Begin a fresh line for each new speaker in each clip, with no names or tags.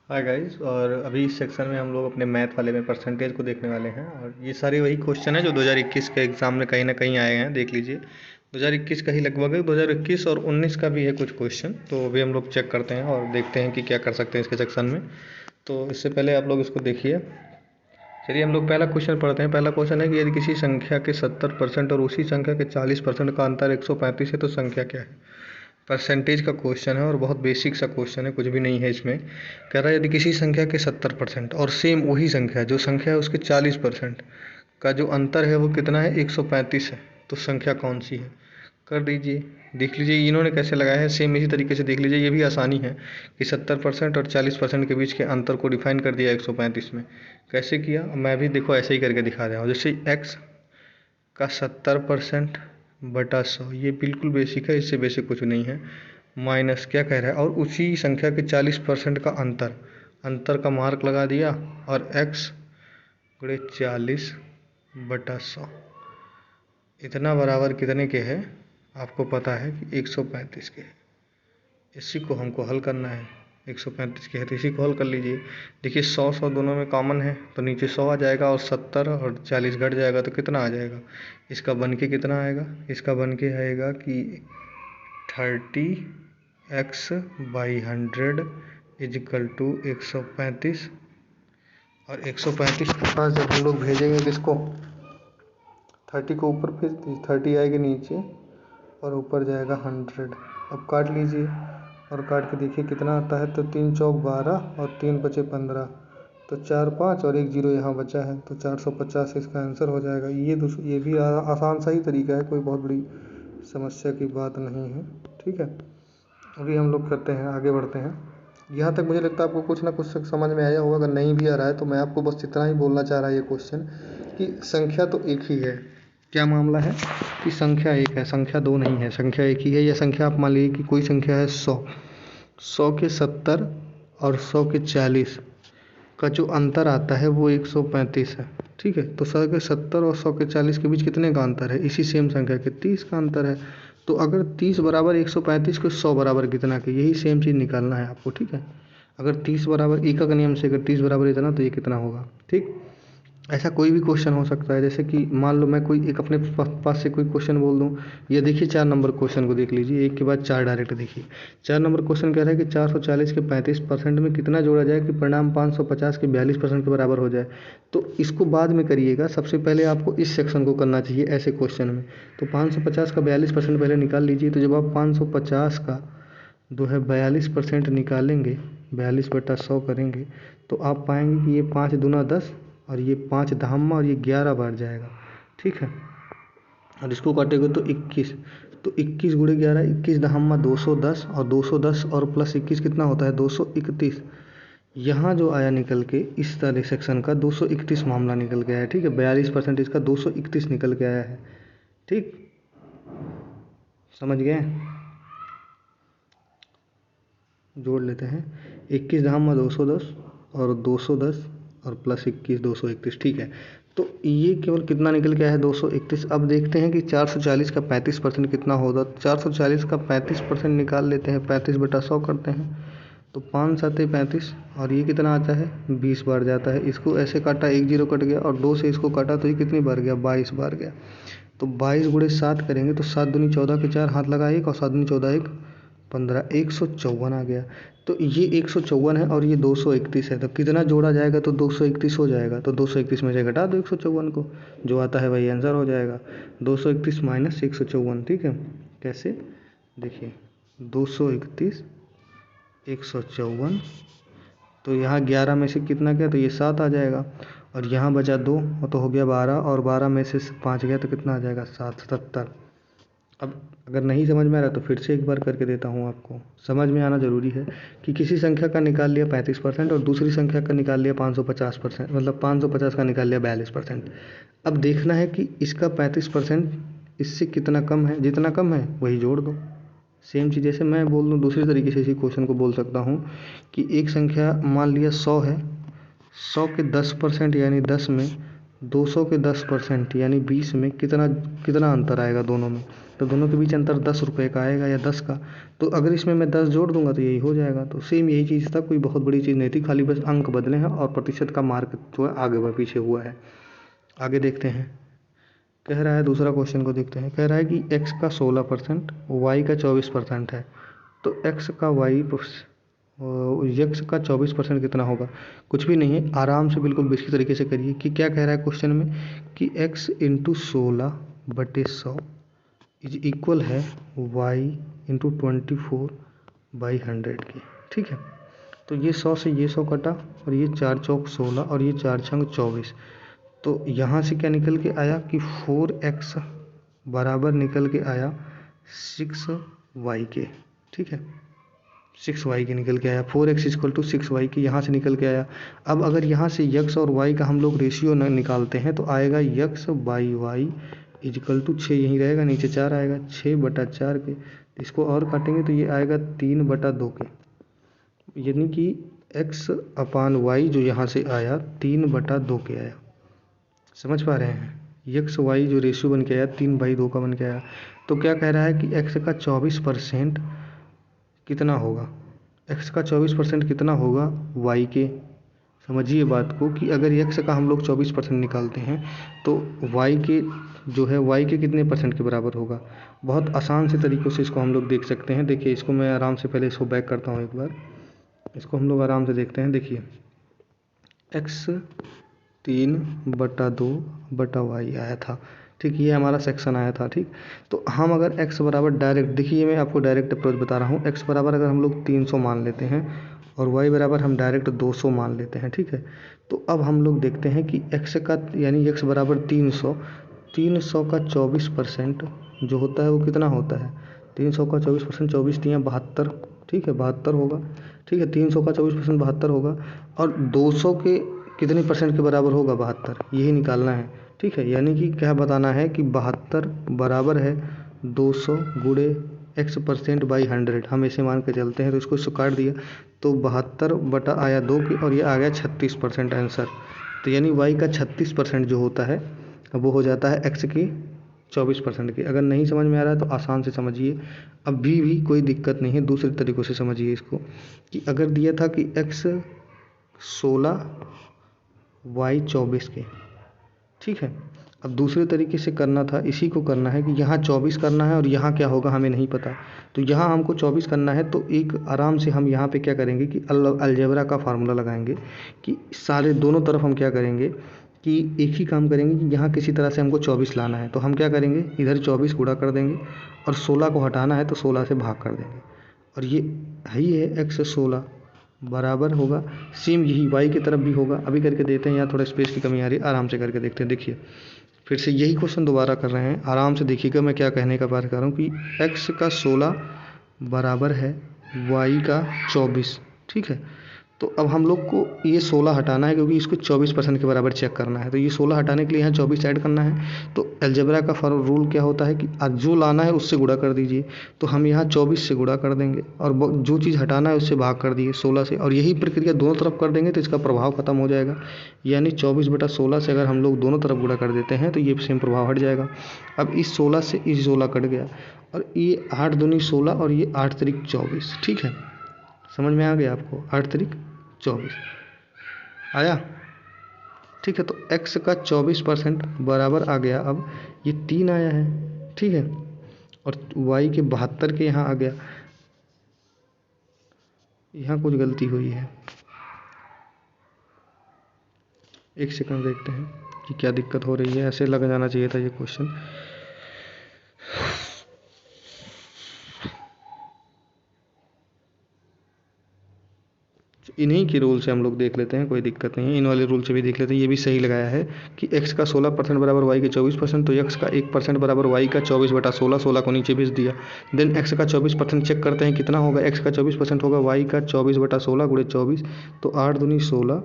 Hi guys. और अभी इस सेक्शन में हम लोग अपने मैथ वाले में परसेंटेज को देखने वाले हैं। और ये सारे वही क्वेश्चन है जो 2021 के एग्ज़ाम में कहीं ना कहीं आए हैं। देख लीजिए, 2021 का ही लगभग है, 2021 और 19 का भी है कुछ क्वेश्चन। तो अभी हम लोग चेक करते हैं और देखते हैं कि क्या कर सकते हैं इसके सेक्शन में। तो इससे पहले आप लोग इसको देखिए। चलिए हम लोग पहला क्वेश्चन पढ़ते हैं। पहला क्वेश्चन है कि यदि किसी संख्या के 70% और उसी संख्या के 40% का अंतर 135 है तो संख्या क्या है। परसेंटेज का क्वेश्चन है और बहुत बेसिक सा क्वेश्चन है, कुछ भी नहीं है इसमें। कह रहा है यदि किसी संख्या के 70% और सेम वही संख्या जो संख्या है उसके 40% का जो अंतर है वो कितना है, 135 है, तो संख्या कौन सी है। कर दीजिए, देख लीजिए इन्होंने कैसे लगाया है। सेम इसी तरीके से देख लीजिए, ये भी आसानी है कि 70% और 40% के बीच के अंतर को डिफाइन कर दिया 135 में। कैसे किया, मैं भी देखो ऐसे ही करके दिखा रहा हूँ। जैसे x का 70% बटा 100, ये बिल्कुल बेसिक है, इससे बेसिक कुछ नहीं है। माइनस क्या कह रहा है, और उसी संख्या के 40% का अंतर, अंतर का मार्क लगा दिया, और x गुणे 40/100 इतना बराबर कितने के है, आपको पता है कि 135 के है। इसी को हमको हल करना है। 135 के है तो इसी को हल कर लीजिए। देखिए 100 दोनों में कॉमन है तो नीचे 100 आ जाएगा, और 70 और 40 घट जाएगा तो कितना आ जाएगा। इसका बन के कितना आएगा, इसका बन के आएगा कि 30x/100 = 135। और 135 के पास जब हम लोग भेजेंगे किसको, 30 को ऊपर भेज दीजिए, 30 आएगी नीचे और ऊपर जाएगा 100। अब काट लीजिए और काट के देखिए कितना आता है। तो 3 चौक 12 और 3 बचे 15, तो 4 5 और 1 0 यहाँ बचा है, तो 450 इसका आंसर हो जाएगा। ये भी आसान सा ही तरीका है, कोई बहुत बड़ी समस्या की बात नहीं है। ठीक है, अभी हम लोग करते हैं, आगे बढ़ते हैं। यहाँ तक मुझे लगता है आपको कुछ ना कुछ समझ में आया होगा। अगर नहीं भी आ रहा है तो मैं आपको बस इतना ही बोलना चाह रहा है ये क्वेश्चन कि संख्या तो एक ही है। क्या मामला है कि संख्या एक है, संख्या दो नहीं है, संख्या एक ही है। यह संख्या आप मान लीजिए कि कोई संख्या है 100 के 70 और 100 के 40 का जो अंतर आता है वो 135 है। ठीक है, तो 100 के 70 और 100 के 40 के बीच कितने का अंतर है, इसी सेम संख्या के 30 का अंतर है। तो अगर 30 बराबर 135 को 100 बराबर कितना के, यही सेम चीज़ निकालना है आपको। ठीक है, अगर 30 बराबर एकक नियम से अगर 30 बराबर इतना तो ये कितना होगा। ठीक, ऐसा कोई भी क्वेश्चन हो सकता है। जैसे कि मान लो मैं कोई एक अपने पास से कोई क्वेश्चन बोल दूं। ये देखिए 4 नंबर क्वेश्चन को देख लीजिए, एक के बाद 4 डायरेक्ट देखिए। 4 नंबर क्वेश्चन कह रहा है कि 440 के 35% में कितना जोड़ा जाए कि परिणाम 550 के 42% के बराबर हो जाए। तो इसको बाद में करिएगा, सबसे पहले आपको इस सेक्शन को करना चाहिए ऐसे क्वेश्चन में। तो 550 का 42% पहले निकाल लीजिए। तो जब आप 550 का जो है 42% निकालेंगे, 42/100 करेंगे, तो आप पाएंगे कि ये 5 दूना 10 और ये 5 धामा और ये 11 बार जाएगा। ठीक है, और इसको काटेंगे तो 21, तो 21 गुणे 11, 21 धामा 210, और 210 और प्लस 21 कितना होता है, 231। यहाँ जो आया निकल के इस तरह सेक्शन का 231 मामला निकल के आया है। ठीक है, 42% इसका 231 निकल के आया है। ठीक, समझ गए, जोड़ लेते हैं। 21 धामा 210 और 210 और प्लस 21 231। ठीक है, तो ये केवल कितना निकल के आया है, 231। अब देखते हैं कि 440 का 35% कितना होगा। 440 का 35% निकाल लेते हैं, 35/100 करते हैं, तो 5 7 35, और ये कितना आता है, 20 बार जाता है। इसको ऐसे काटा, 1 0 कट गया, और 2 से इसको काटा तो ये कितनी बार गया, 22 बार गया। तो 22 गुणे 7 करेंगे तो 7 दूनी 14 के 4 हाथ लगा 1, और 7 दूनी 14 1 15, 154 आ गया। तो ये 154 है और ये 231 है, तो कितना जोड़ा जाएगा, तो 231 हो जाएगा। तो 231 में से घटा दो 154 को, जो आता है वही आंसर हो जाएगा। 231 माइनस 154। ठीक है, कैसे, देखिए 231 154, तो यहाँ 11 में से कितना गया, तो ये 7 आ जाएगा, और यहाँ बचा 2 तो हो गया 12, और 12 में से 5 गया तो कितना आ जाएगा, 7 70। अब अगर नहीं समझ में आ रहा तो फिर से एक बार करके देता हूँ आपको, समझ में आना ज़रूरी है। कि किसी संख्या का निकाल लिया 35% और दूसरी संख्या का निकाल लिया 550%, मतलब 550 का निकाल लिया 42%। अब देखना है कि इसका 35% इससे कितना कम है, जितना कम है वही जोड़ दो। सेम चीज़ जैसे मैं बोल दूँ दूसरी तरीके से इसी क्वेश्चन को बोल सकता हूँ कि एक संख्या मान लिया 100 है, 100 के 10% यानी 10 में 200 के 10% यानी 20 में कितना अंतर आएगा दोनों में? तो दोनों के बीच अंतर 10 रुपये का आएगा या 10 का। तो अगर इसमें मैं 10 जोड़ दूंगा तो यही हो जाएगा। तो सेम यही चीज़ था, कोई बहुत बड़ी चीज़ नहीं थी, खाली बस अंक बदले हैं और प्रतिशत का मार्क जो है आगे व पीछे हुआ है। आगे देखते हैं, कह रहा है दूसरा क्वेश्चन को देखते हैं। कह रहा है कि x का 16%, y का 24% है। तो x का 24% कितना होगा? कुछ भी नहीं है, आराम से बिल्कुल बेसिक तरीके से करिए कि क्या कह रहा है क्वेश्चन में कि x इंटू 16/100 इज इक्वल है y इंटू 24/100 की। ठीक है, तो ये 100 से ये 100 कटा और ये 4 चौक 16 और ये 4 छंग 24। तो यहाँ से क्या निकल के आया कि 4x बराबर निकल के आया 6y के। ठीक है, 6y के निकल के आया, 4x इक्वल टू 6y के यहाँ से निकल के आया। अब अगर यहाँ से x और y का हम लोग रेशियो निकालते हैं तो आएगा x by y equal to 6, यहीं रहेगा, नीचे 4 आएगा, 6/4 के। इसको और काटेंगे तो ये आएगा 3/2 के, यानी कि x अपान वाई जो यहाँ से आया 3/2 के आया। समझ पा रहे हैं? एक्स वाई जो रेशियो बन के आया 3/2 का बन के आया। तो क्या कह रहा है कि x का 24% कितना होगा? x का 24% कितना होगा y के? समझिए बात को कि अगर x का हम लोग 24% निकालते हैं तो y के जो है y के कितने परसेंट के बराबर होगा? बहुत आसान से तरीक़ों से इसको हम लोग देख सकते हैं। देखिए, इसको मैं आराम से पहले इसको बैक करता हूँ एक बार, इसको हम लोग आराम से देखते हैं। देखिए, x 3/2/y आया था। ठीक, ये हमारा सेक्शन आया था। ठीक, तो हम अगर x बराबर डायरेक्ट, देखिए मैं आपको डायरेक्ट अप्रोच बता रहा हूँ, x बराबर अगर हम लोग 300 मान लेते हैं और y बराबर हम डायरेक्ट 200 मान लेते हैं। ठीक है, तो अब हम लोग देखते हैं कि x का यानी x बराबर 300 का 24% जो होता है वो कितना होता है? 300 का 24%, 24 तियाँ 72। ठीक है, 72 होगा। ठीक है, 300 का 24% 72 होगा और 200 के कितने परसेंट के बराबर होगा? 72, यही निकालना है। ठीक है, यानी कि क्या बताना है कि 72 बराबर है 200 गुणे x%/100। हम ऐसे मान के चलते हैं, तो इसको काट दिया तो 72 बटा आया 2 की और ये आ गया 36% आंसर। तो यानी y का 36% जो होता है वो हो जाता है x की 24% की। अगर नहीं समझ में आ रहा है तो आसान से समझिए, अभी भी कोई दिक्कत नहीं है, दूसरे तरीक़ों से समझिए इसको कि अगर दिया था कि x 16 y 24 के। ठीक है, अब दूसरे तरीके से करना था, इसी को करना है कि यहाँ 24 करना है और यहाँ क्या होगा हमें नहीं पता। तो यहाँ हमको 24 करना है, तो एक आराम से हम यहाँ पे क्या करेंगे कि अलजेब्रा का फार्मूला लगाएंगे कि सारे दोनों तरफ हम क्या करेंगे कि एक ही काम करेंगे कि यहाँ किसी तरह से हमको 24 लाना है। तो हम क्या करेंगे, इधर 24 गुणा कर देंगे और 16 को हटाना है तो 16 से भाग कर देंगे और ये ही है x 16 बराबर होगा, सेम यही y की तरफ भी होगा। अभी करके देते हैं, यहाँ थोड़ा स्पेस की कमी आ रही है, आराम से करके देखते हैं। देखिए, फिर से यही क्वेश्चन दोबारा कर रहे हैं, आराम से देखिएगा मैं क्या कहने का बात कर रहा हूँ कि x का 16 बराबर है y का 24। ठीक है, तो अब हम लोग को ये 16 हटाना है क्योंकि इसको 24% के बराबर चेक करना है। तो ये 16 हटाने के लिए यहाँ 24 ऐड करना है। तो अलजेब्रा का रूल क्या होता है कि जो लाना है उससे गुणा कर दीजिए। तो हम यहाँ 24 से गुणा कर देंगे और जो चीज़ हटाना है उससे भाग कर दिए 16 से, और यही प्रक्रिया दोनों तरफ कर देंगे तो इसका प्रभाव खत्म हो जाएगा। यानी 24/16 से अगर हम लोग दोनों तरफ गुणा कर देते हैं तो ये सेम प्रभाव हट जाएगा। अब इस 16 से इस 16 कट गया और ये 8 दूनी 16 और ये 8 तारीख 24। ठीक है, समझ में आ गया आपको? 8 तारीख 24 आया। ठीक है, तो x का 24% बराबर आ गया, अब ये 3 आया है। ठीक है, और y के 72 के यहाँ आ गया। यहाँ कुछ गलती हुई है, एक सेकंड देखते हैं कि क्या दिक्कत हो रही है। ऐसे लग जाना चाहिए था ये क्वेश्चन। इन्हीं के रूल से हम लोग देख लेते हैं, कोई दिक्कत नहीं है, इन वाले रूल से भी देख लेते हैं। ये भी सही लगाया है कि x का 16% बराबर y के 24%, तो x का 1% बराबर y का 24/16, 16 को नीचे भेज दिया। देन x का 24% चेक करते हैं कितना होगा। x का 24% होगा y का 24/16 गुणे 24, तो 8 दूनी 16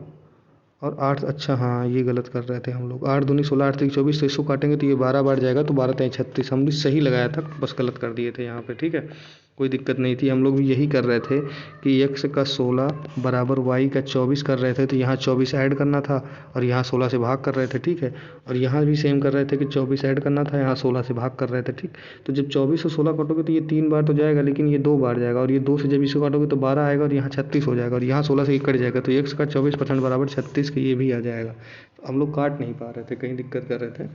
और 8, अच्छा हाँ ये गलत कर रहे थे हम लोग, 8 दूनी 16, 8 3 24, तो इसको काटेंगे तो ये 12 बार जाएगा, तो 12 3 36। हम भी सही लगाया था, बस गलत कर दिए थे यहाँ पे। ठीक है, कोई दिक्कत नहीं थी। हम लोग भी यही कर रहे थे कि x का 16 बराबर y का 24 कर रहे थे, तो यहाँ 24 ऐड करना था और यहाँ 16 से भाग कर रहे थे, ठीक है। और यहाँ भी सेम कर रहे थे कि 24 ऐड करना था, यहाँ 16 से भाग कर रहे थे, ठीक। तो जब 24 और 16 काटोगे तो ये 3 बार तो जाएगा, लेकिन ये 2 बार जाएगा, और ये 2 से जब इसको काटोगे तो 12 आएगा, और यहाँ 36 हो जाएगा, और यहाँ 16 से कट जाएगा, तो x का 24% बराबर 36 का ये भी आ जाएगा। तो हम लोग काट नहीं पा रहे थे, कहीं दिक्कत कर रहे थे।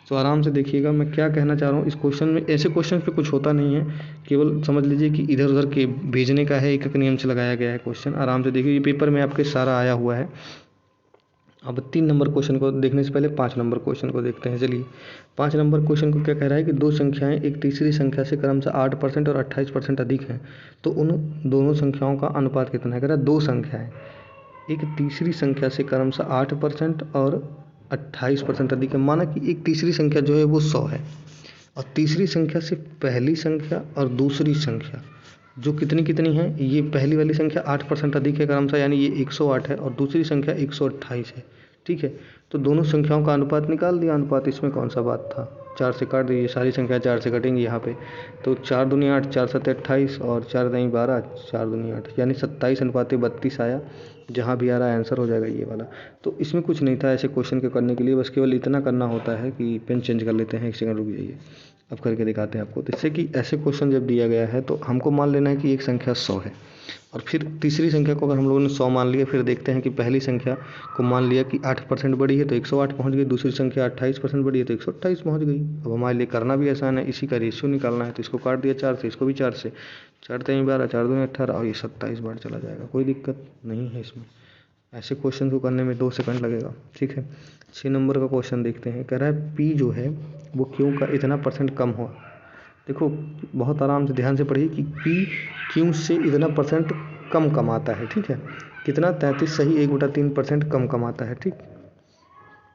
तो आराम से देखिएगा मैं क्या कहना चाह रहा हूँ। इस क्वेश्चन में, ऐसे क्वेश्चन पे कुछ होता नहीं है, केवल समझ लीजिए कि इधर उधर के भेजने का है, एक नियम से लगाया गया है क्वेश्चन। आराम से देखिए, ये पेपर में आपके सारा आया हुआ है। अब 3 नंबर क्वेश्चन को देखने से पहले 5 नंबर क्वेश्चन को देखते हैं। चलिए 5 नंबर क्वेश्चन को क्या कह रहा है कि दो संख्याएं एक तीसरी संख्या से क्रमशः 8% और 28% अधिक हैं, तो उन दोनों संख्याओं का अनुपात कितना है। कह रहा है दो संख्याएं एक तीसरी संख्या से क्रमशः 8% और 28% अधिक है। माना कि एक तीसरी संख्या जो है वो 100 है, और तीसरी संख्या से पहली संख्या और दूसरी संख्या जो कितनी है, ये पहली वाली संख्या 8% अधिक है क्रमशः, यानी ये 108 है, और दूसरी संख्या 128 है, ठीक है। तो दोनों संख्याओं का अनुपात निकाल दिया। अनुपात इसमें कौन सा बात था, 4 से काट दीजिए, सारी संख्या 4 से कटेंगी यहाँ पे। तो 4 दूनी 8, 4 सत्ते 28 और 4 दही 12, 4 दूनी 8, यानी 27:32 आया। जहाँ भी आ रहा है आंसर हो जाएगा ये वाला। तो इसमें कुछ नहीं था ऐसे क्वेश्चन के करने के लिए, बस केवल इतना करना होता है कि पेन चेंज कर लेते हैं। एक सेकंड रुक जाइए, अब करके दिखाते हैं आपको। जिससे कि ऐसे क्वेश्चन जब दिया गया है तो हमको मान लेना है कि एक संख्या 100 है, और फिर तीसरी संख्या को अगर हम लोगों ने 100 मान लिया, फिर देखते हैं कि पहली संख्या को मान लिया कि 8% बढ़ी है तो 108 पहुँच गई, दूसरी संख्या 28% बढ़ी है तो 128 पहुँच गई। अब हमारे लिए करना भी आसान है, इसी का रेशियो निकालना है। तो इसको काट दिया 4 से, इसको भी 4 से, 4 3 12, 4 2 18, और ये 27 बार चला जाएगा। कोई दिक्कत नहीं है इसमें। ऐसे क्वेश्चन को करने में 2 सेकंड लगेगा, ठीक है। 6 नंबर का क्वेश्चन देखते हैं। कह रहा है P जो है वो Q का इतना % कम हुआ। देखो बहुत आराम से ध्यान से पढ़िए कि P Q से इतना % कम कमाता है, ठीक है। कितना, 33 सही 1/3% कम कमाता है, ठीक।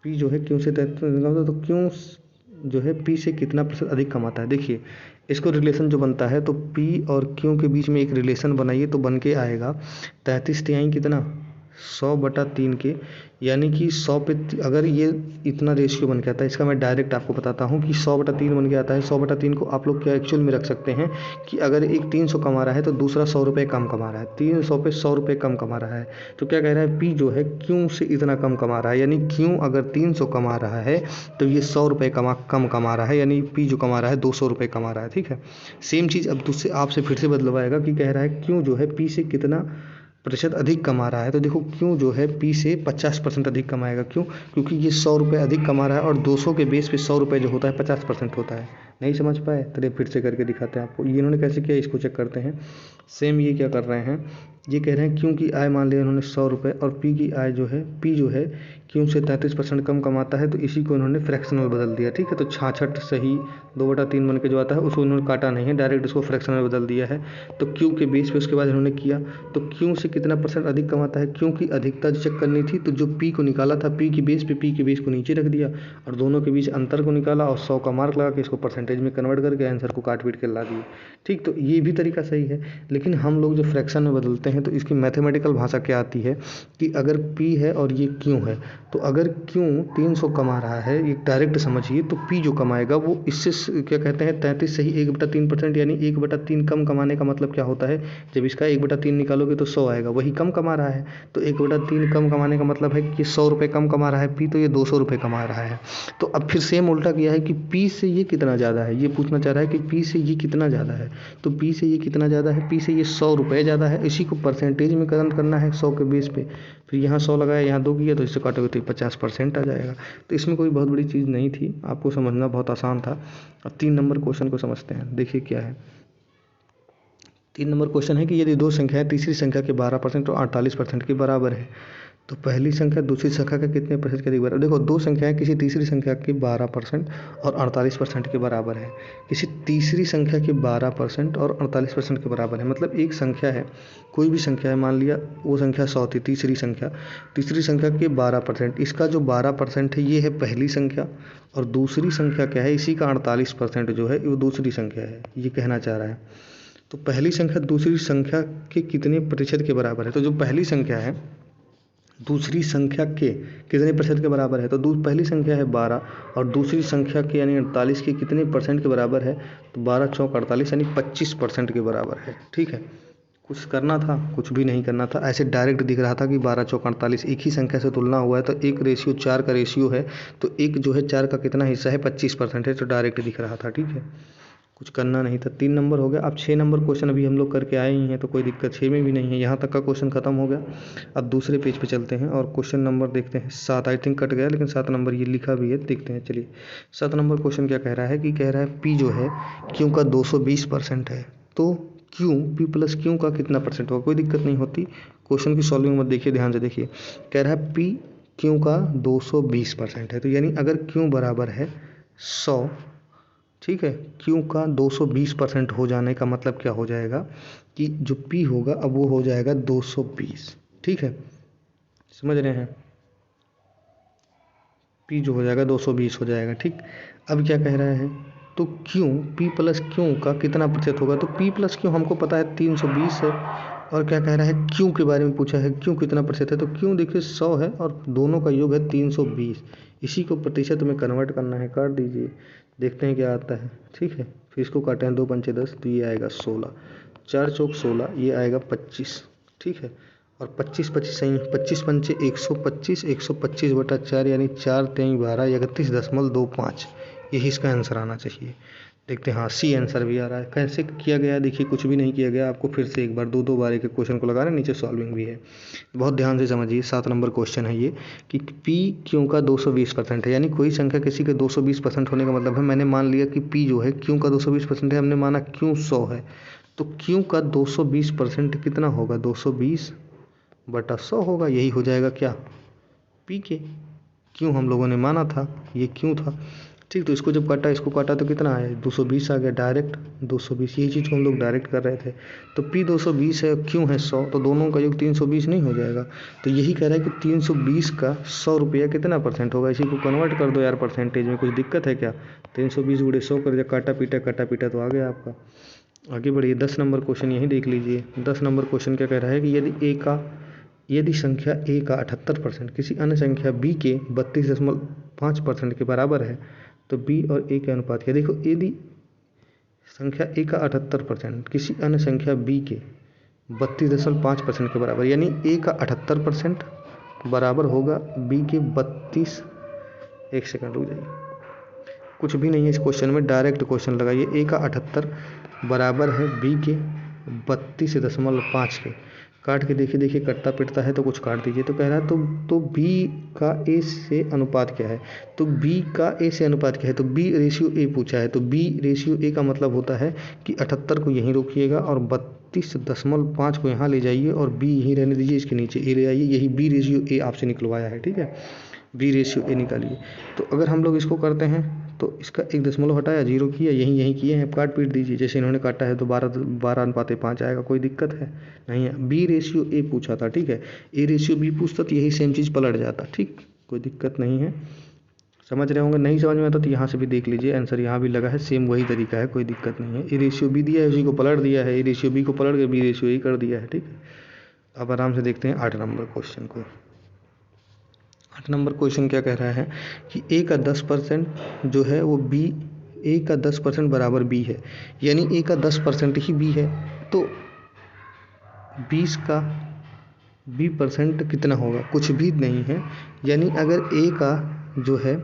P जो है Q से 33 कमाता है, तो Q जो है P से कितना % अधिक कमाता है। देखिए इसको रिलेशन जो बनता है, तो P और Q के बीच में एक रिलेशन बनाइए तो बन के आएगा 33 तिहाई कितना, 100/3 के, यानी कि 100 पे अगर ये इतना रेशियो बन के आता है, इसका मैं डायरेक्ट आपको बताता हूँ कि 100/3 बन के आता है। 100/3 को आप लोग क्या एक्चुअल में रख सकते हैं कि अगर एक 300 कमा रहा है तो दूसरा 100 रुपये कम कमा रहा है, 300 पे 100 रुपये कम कमा रहा है। तो क्या कह रहा है, P जो है Q से इतना कम कमा रहा है, यानी Q अगर 300 कमा रहा है तो ये 100 रुपये कम कमा रहा है, यानी P जो कमा रहा है 200 रुपये कमा रहा है, ठीक है। सेम चीज़ अब दूसरे आपसे फिर से बदलवाएगा कि कह रहा है Q जो है P से कितना % अधिक कमा रहा है। तो देखो Q जो है P से 50% अधिक कमाएगा। क्यों, क्योंकि ये 100 रुपये अधिक कमा रहा है, और 200 के बेस पे 100 रुपये जो होता है 50% होता है। नहीं समझ पाए, चलिए फिर से करके दिखाते हैं आपको। ये इन्होंने कैसे किया इसको चेक करते हैं। सेम ये क्या कर रहे हैं, ये कह रहे हैं Q की आय मान लिया इन्होंने 100 रुपये, और P की आय जो है P जो है Q से 33% कम कमाता है, तो इसी को इन्होंने फ्रैक्शनल बदल दिया, ठीक है। तो 66 सही 2/3 बन के जो आता है उसको इन्होंने काटा नहीं है, डायरेक्ट इसको फ्रैक्शनल बदल दिया है। तो Q के बेस पे उसके बाद इन्होंने किया, तो Q से कितना % अधिक कमाता है। Q की अधिकता चेक करनी थी, तो जो P को निकाला था P की बेस पे, P के बेस को नीचे रख दिया और दोनों के बीच अंतर को निकाला और 100 का मार्क लगा के इसको परसेंटेज में कन्वर्ट करके आंसर को काट पीट के ला दिए, ठीक। तो ये भी तरीका सही है, लेकिन हम लोग जो फ्रैक्शन में बदलते हैं तो इसकी मैथमेटिकल भाषा क्या आती है कि अगर P है और ये Q है, तो अगर Q 300 कमा रहा है, ये डायरेक्ट समझिए, तो P जो कमाएगा वो इससे क्या कहते हैं 33 सही 1/3%, यानी 1/3 कम कमाने का मतलब क्या होता है, जब इसका 1/3 निकालोगे तो 100 आएगा, वही कम कमा रहा है। तो 1/3 कम कमाने का मतलब है कि 100 रुपये कम कमा रहा है P, तो ये 200 रुपये कमा रहा है। तो अब फिर सेम उल्टा किया है कि P से ये कितना ज़्यादा है, ये पूछना चाह रहा है कि P से ये कितना ज़्यादा है। तो P से ये कितना ज़्यादा है, P से ये 100 रुपये ज़्यादा है, इसी को परसेंटेज में कन्वर्ट करना है 100 के बेस पे। फिर यहाँ 100 लगाया, यहाँ 2 किया, तो इससे काटोगे तो 50% आ जाएगा। तो इसमें कोई बहुत बड़ी चीज़ नहीं थी, आपको समझना बहुत आसान था। अब 3 नंबर क्वेश्चन को समझते हैं। देखिए क्या है, 3 नंबर क्वेश्चन है कि यदि दो संख्याएं तीसरी संख्या के 12% और 48% के बराबर है, तो पहली संख्या दूसरी संख्या का कितने % के अधिक बराबर। देखो दो संख्याएं किसी तीसरी संख्या के 12% और 48% के बराबर है। किसी तीसरी संख्या के 12% और 48% के बराबर है, मतलब एक संख्या है, कोई भी संख्या है, मान लिया वो संख्या 100 थी, तीसरी संख्या के 12%, इसका जो 12% है ये है पहली संख्या, और दूसरी संख्या क्या है, इसी का 48% जो है वो दूसरी संख्या है, ये कहना चाह रहा है। तो पहली संख्या दूसरी संख्या के कितने % के बराबर है। तो जो पहली संख्या है दूसरी संख्या के कितने प्रतिशत के बराबर है, तो पहली संख्या है 12 और दूसरी संख्या के यानी 48 के कितने परसेंट के बराबर है, तो 12 चौक 48 यानी 25% के बराबर है। ठीक है, कुछ करना था, कुछ भी नहीं करना था, ऐसे डायरेक्ट दिख रहा था कि 12 चौक 48 एक ही संख्या से तुलना हुआ है तो 1:4 का रेशियो है, तो एक जो है 4 का कितना हिस्सा है, 25% है, तो डायरेक्ट दिख रहा था। ठीक है, कुछ करना नहीं था। 3 नंबर हो गया। अब 6 नंबर क्वेश्चन अभी हम लोग करके आए ही हैं तो कोई दिक्कत 6 में भी नहीं है, यहाँ तक का क्वेश्चन खत्म हो गया। अब दूसरे पेज पे चलते हैं और क्वेश्चन नंबर देखते हैं 7, आई थिंक कट गया लेकिन 7 नंबर ये लिखा भी है, देखते हैं। चलिए 7 नंबर क्वेश्चन क्या कह रहा है कि कह रहा है पी जो है क्यू का 220% है, तो क्यू पी प्लस क्यू का कितना परसेंट होगा। कोई दिक्कत नहीं होती, क्वेश्चन की सॉल्विंग मत देखिए, ध्यान से देखिए। कह रहा है पी क्यू का 220% है, तो यानी अगर क्यू बराबर है 100, ठीक है, क्यू का 220% हो जाने का मतलब क्या हो जाएगा कि जो पी होगा अब वो हो जाएगा 220। ठीक है, समझ रहे हैं, पी जो हो जाएगा 220 हो जाएगा। ठीक, अब क्या कह रहा है, तो क्यू पी प्लस क्यू का कितना प्रतिशत होगा, तो पी प्लस क्यू हमको पता है 320 है, और क्या कह रहा है क्यू के बारे में पूछा है, क्यू कितना प्रतिशत है, तो क्यू देखिए 100 है और दोनों का योग है 320, इसी को प्रतिशत में कन्वर्ट करना है, काट दीजिए, देखते हैं क्या आता है। ठीक है, फिर इसको काटे हैं 2 पंचे 10, तो ये आएगा 16, 4 चौक 16, ये आएगा 25। ठीक है, और 25 25 सही, 25 पंचे 125, 125/4 यानी 4 3 12, 31.25, यही इसका आंसर आना चाहिए। देखते हैं, हाँ सी आंसर भी आ रहा है। कैसे किया गया देखिए, कुछ भी नहीं किया गया, आपको फिर से एक बार 2 बार एक क्वेश्चन को लगाना, नीचे सॉल्विंग भी है, बहुत ध्यान से समझिए। 7 नंबर क्वेश्चन है ये कि पी क्यू का 220% है, यानी कोई संख्या किसी के 220% होने का मतलब है, मैंने मान लिया कि पी जो है क्यू का 220% है, हमने माना क्यू 100 है, तो क्यू का 220% कितना होगा, 220/100 होगा, यही हो जाएगा क्या, पी के। क्यों हम लोगों ने माना था ये क्यों था। ठीक, तो इसको जब काटा, इसको काटा तो कितना आया, 220 आ गया, डायरेक्ट 220, यही चीज़ को हम लोग डायरेक्ट कर रहे थे। तो पी 220 है, क्यों है 100, तो दोनों का योग 320 नहीं हो जाएगा, तो यही कह रहा है कि 320 का 100 रुपया कितना परसेंट होगा, इसी को कन्वर्ट कर दो यार परसेंटेज में, कुछ दिक्कत है क्या। 320 × 100 कर दिया, काटा पीटा तो आ गया आपका। आगे बढ़िए, 10 नंबर क्वेश्चन यही देख लीजिए। 10 नंबर क्वेश्चन क्या कह रहा है कि यदि संख्या ए का 78% किसी अन्य संख्या बी के 32.5% के बराबर है, तो बी और ए के अनुपात क्या। देखो, यदि संख्या ए का 78% किसी अन्य संख्या बी के 32.5% के बराबर, यानी ए का 78% बराबर होगा बी के 32, एक सेकंड रुक जाइए, कुछ भी नहीं है इस क्वेश्चन में, डायरेक्ट क्वेश्चन लगाइए। ए का 78 बराबर है बी के 32.5 के, काट के देखिए कटता पिटता है तो कुछ काट दीजिए। तो कह रहा है तो बी का ए से अनुपात क्या है, तो बी का ए से अनुपात क्या है, तो बी रेशियो ए पूछा है, तो बी रेशियो ए का मतलब होता है कि 78 को यहीं रोकिएगा और 32.5 को यहाँ ले जाइए और बी यहीं रहने दीजिए, इसके नीचे ए ले आइए, यही बी रेशियो ए आपसे निकलवाया है। ठीक है, बी रेशियो ए निकालिए। तो अगर हम लोग इसको करते हैं तो इसका 1 दशमलव हटाया, 0 किया, यहीं किए हैं, काट पीट दीजिए, जैसे इन्होंने काटा है तो 12:5 आएगा, कोई दिक्कत है नहीं है। बी रेशियो ए पूछा था, ठीक है, ए रेशियो बी पूछता तो यही सेम चीज़ पलट जाता। ठीक, कोई दिक्कत नहीं है, समझ रहे होंगे। नहीं समझ में आता तो यहाँ से भी देख लीजिए, आंसर यहाँ भी लगा है, सेम वही तरीका है, कोई दिक्कत नहीं है। ए रेशियो बी दिया है, उसी को पलट दिया है, ए रेशियो बी को पलट के बी रेशियो ए कर दिया है। ठीक है, अब आराम से देखते हैं 8 नंबर क्वेश्चन को। 8 नंबर क्वेश्चन क्या कह रहा है कि ए का 10% जो है वो बी, ए का 10% बराबर बी है, यानी ए का 10% ही बी है, तो 20 का बी % कितना होगा, कुछ भी नहीं है, यानी अगर ए का जो है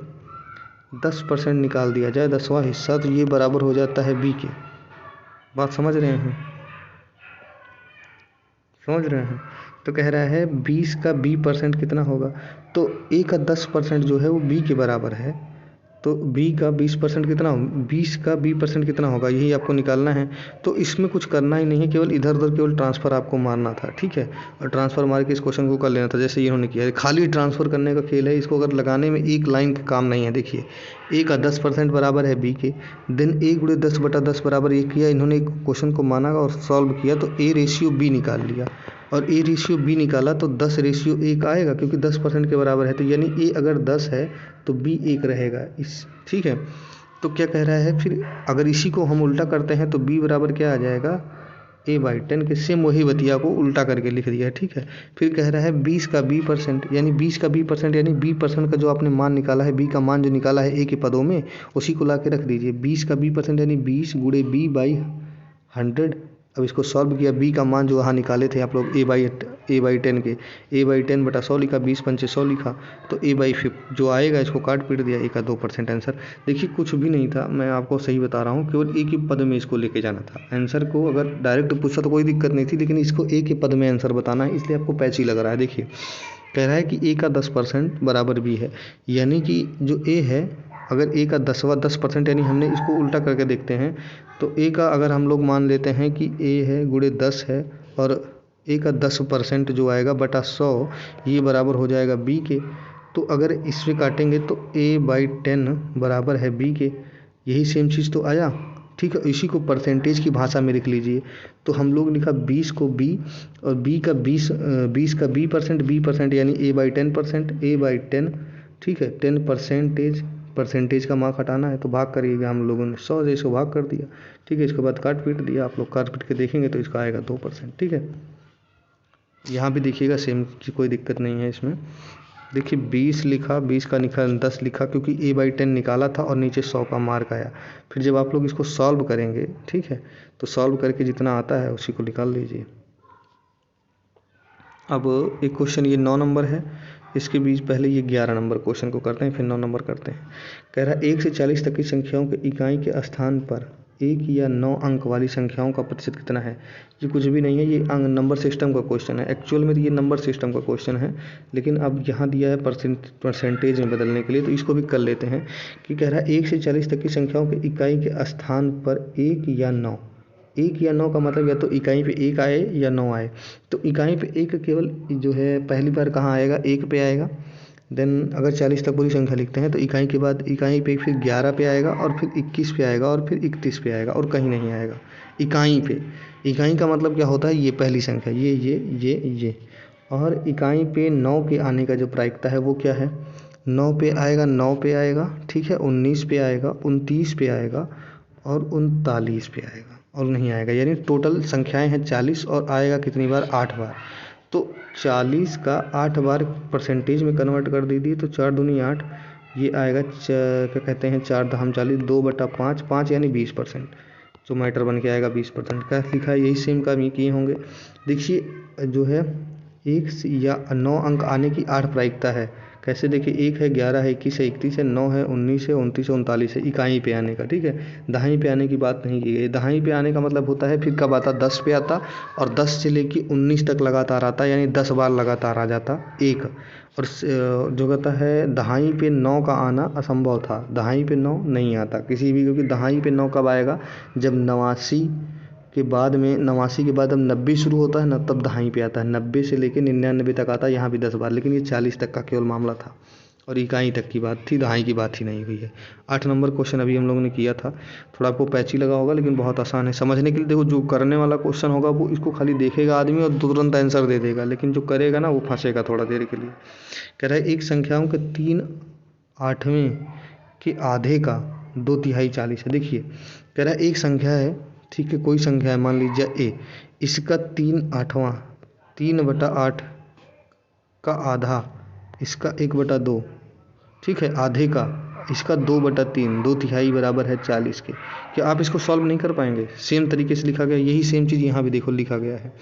10% निकाल दिया जाए, 10वां हिस्सा, तो ये बराबर हो जाता है बी के। बात समझ रहे हैं, समझ रहे हैं। तो कह रहा है 20 का बी % कितना होगा, तो ए का 10% जो है वो बी के बराबर है, तो बी का 20% कितना, 20 का बी % कितना होगा, यही आपको निकालना है। तो इसमें कुछ करना ही नहीं है, केवल इधर उधर केवल ट्रांसफ़र आपको मारना था। ठीक है, और ट्रांसफ़र मार के इस क्वेश्चन को कर लेना था, जैसे इन्होंने किया है, खाली ट्रांसफ़र करने का खेल है, इसको अगर लगाने में एक लाइन का काम नहीं है। देखिए, ए का 10% बराबर है बी के, देन ए × 10/10 बराबर ये किया, इन्होंने एक क्वेश्चन को माना और सॉल्व किया, तो ए रेशियो बी निकाल लिया, और ए रेशियो बी निकाला तो 10 रेशियो 1 आएगा, क्योंकि 10% के बराबर है, तो यानी ए अगर 10 है तो बी 1 रहेगा इस। ठीक है, तो क्या कह रहा है फिर, अगर इसी को हम उल्टा करते हैं तो बी बराबर क्या आ जाएगा, A/10 के सेम वही बतिया को उल्टा करके लिख दिया है, ठीक है। फिर कह रहा है 20 का B% यानी 20 का B% यानी B% का जो आपने मान निकाला है, B का मान जो निकाला है A के पदों में, उसी को ला के रख दीजिए। 20 का B% यानी 20 गुणे B/100। अब इसको सॉल्व किया, B का मान जो वहाँ निकाले थे आप लोग A/10 के, A/10 बटा 100 लिखा, 20 पंचे 100 लिखा, तो A/50 जो आएगा इसको काट पीट दिया, A का 2% आंसर। देखिए कुछ भी नहीं था, मैं आपको सही बता रहा हूँ, केवल A के पद में इसको लेके जाना था। आंसर को अगर डायरेक्ट पूछा तो कोई दिक्कत नहीं थी, लेकिन इसको A के पद में आंसर बताना है, इसलिए आपको पैची लग रहा है। देखिए कह रहा है कि A का 10% बराबर B है, यानी कि जो A है, अगर A का 10% यानी हमने इसको उल्टा करके देखते हैं, तो A का अगर हम लोग मान लेते हैं कि A है गुणे 10 है, और A का 10% जो आएगा बटा 100, ये बराबर हो जाएगा B के। तो अगर इससे काटेंगे तो A/10 बराबर है B के, यही सेम चीज़ तो आया, ठीक है। इसी को परसेंटेज की भाषा में लिख लीजिए। तो हम लोग लिखा 20 को B, और B का 20 का B% यानी A/10%, A/10, ठीक है। 10% परसेंटेज का मार्क हटाना है, तो भाग करिएगा, हम लोगों ने 100 से इसको भाग कर दिया, ठीक है। इसके बाद काट पीट दिया, आप लोग काट पीट के देखेंगे तो इसका आएगा 2%, ठीक है। यहाँ भी देखिएगा सेम की कोई दिक्कत नहीं है इसमें। देखिए 20 लिखा, 20 का लिखा 10 लिखा, क्योंकि A/10 निकाला था और नीचे 100 का मार्क आया। फिर जब आप लोग इसको सॉल्व करेंगे, ठीक है, तो सॉल्व करके जितना आता है उसी को निकाल लीजिए। अब एक क्वेश्चन ये 9 नंबर है, इसके बीच पहले ये 11 नंबर क्वेश्चन को करते हैं, फिर 9 नंबर करते हैं। कह रहा है 1 से 40 तक की संख्याओं के इकाई के स्थान पर 1 या 9 अंक वाली संख्याओं का प्रतिशत कितना है। ये कुछ भी नहीं है, ये अंक नंबर सिस्टम का क्वेश्चन है। एक्चुअल में तो ये नंबर सिस्टम का क्वेश्चन है, लेकिन अब यहाँ दिया है परसेंटेज में बदलने के लिए, तो इसको भी कर लेते हैं। कि कह रहा है 1 से 40 तक की संख्याओं के इकाई के स्थान पर 1 या 9, 1 या 9 का मतलब या तो इकाई पे 1 आए या 9 आए। तो इकाई पे 1 केवल जो है पहली बार कहाँ आएगा, 1 पे आएगा। देन अगर 40 तक पूरी संख्या लिखते हैं तो इकाई के बाद इकाई पे फिर 11 पे आएगा, और फिर 21 पे आएगा, और फिर 31 पे आएगा, और कहीं नहीं आएगा इकाई पे। इकाई का मतलब क्या होता है, ये पहली संख्या, ये। और इकाई पे 9 के आने का जो प्रायिकता है वो क्या है, 9 पे आएगा, 9 पे आएगा, ठीक है, 19 पे आएगा, 29 पे आएगा, और 39 पे आएगा, और नहीं आएगा। यानी टोटल संख्याएं हैं 40, और आएगा कितनी बार, 8 बार। तो 40 का 8 बार परसेंटेज में कन्वर्ट कर दीजिए, तो 4 दूनी 8, ये आएगा क्या कहते हैं, 4 दहम 40, 2/5, 5 यानी 20%, जो मैटर बन के आएगा 20%। क्या लिखा है, यही सेम काम ये किए होंगे। देखिए जो है 1 या 9 अंक आने की 8 प्रायिकता है। कैसे, देखिए 1 है, 11 है, 21 है, 31 है, 9 है, 19 है, 29 है, 39 है, इकाई पे आने का, ठीक है। दहाई पे आने की बात नहीं की गई। दहाई पे आने का मतलब होता है फिर कब आता, 10 पे आता, और 10 से लेके 19 तक लगातार आता, यानी 10 बार लगातार आ जाता एक। और जो कहता है दहाई पे 9 का आना असंभव था, दहाई पे 9 नहीं आता किसी भी, क्योंकि दहाई पे 9 कब आएगा, जब 89 के बाद में, 89 के बाद अब 90 शुरू होता है ना, तब दहाई पे आता है। 90 से लेके 99 तक आता है, यहाँ भी 10 बार, लेकिन ये 40 तक का केवल मामला था, और इकाई तक की बात थी, दहाई की बात ही नहीं हुई है। 8 नंबर क्वेश्चन अभी हम लोगों ने किया था, थोड़ा आपको पैची लगा होगा, लेकिन बहुत आसान है समझने के लिए। देखो जो करने वाला क्वेश्चन होगा वो इसको खाली देखेगा आदमी और तुरंत आंसर दे देगा, लेकिन जो करेगा ना वो फंसेगा थोड़ा देर के लिए। कह रहा है एक संख्याओं के 3/8 के आधे का 2/3 40 है। देखिए कह रहा है एक संख्या है, ठीक है, कोई संख्या है, मान लीजिए A, इसका 3/8, 3/8 का आधा, इसका 1/2, ठीक है, आधे का, इसका 2/3, 2/3 बराबर है 40 के। क्या आप इसको सॉल्व नहीं कर पाएंगे, सेम तरीके से लिखा गया, यही सेम चीज़ यहाँ भी देखो लिखा गया है।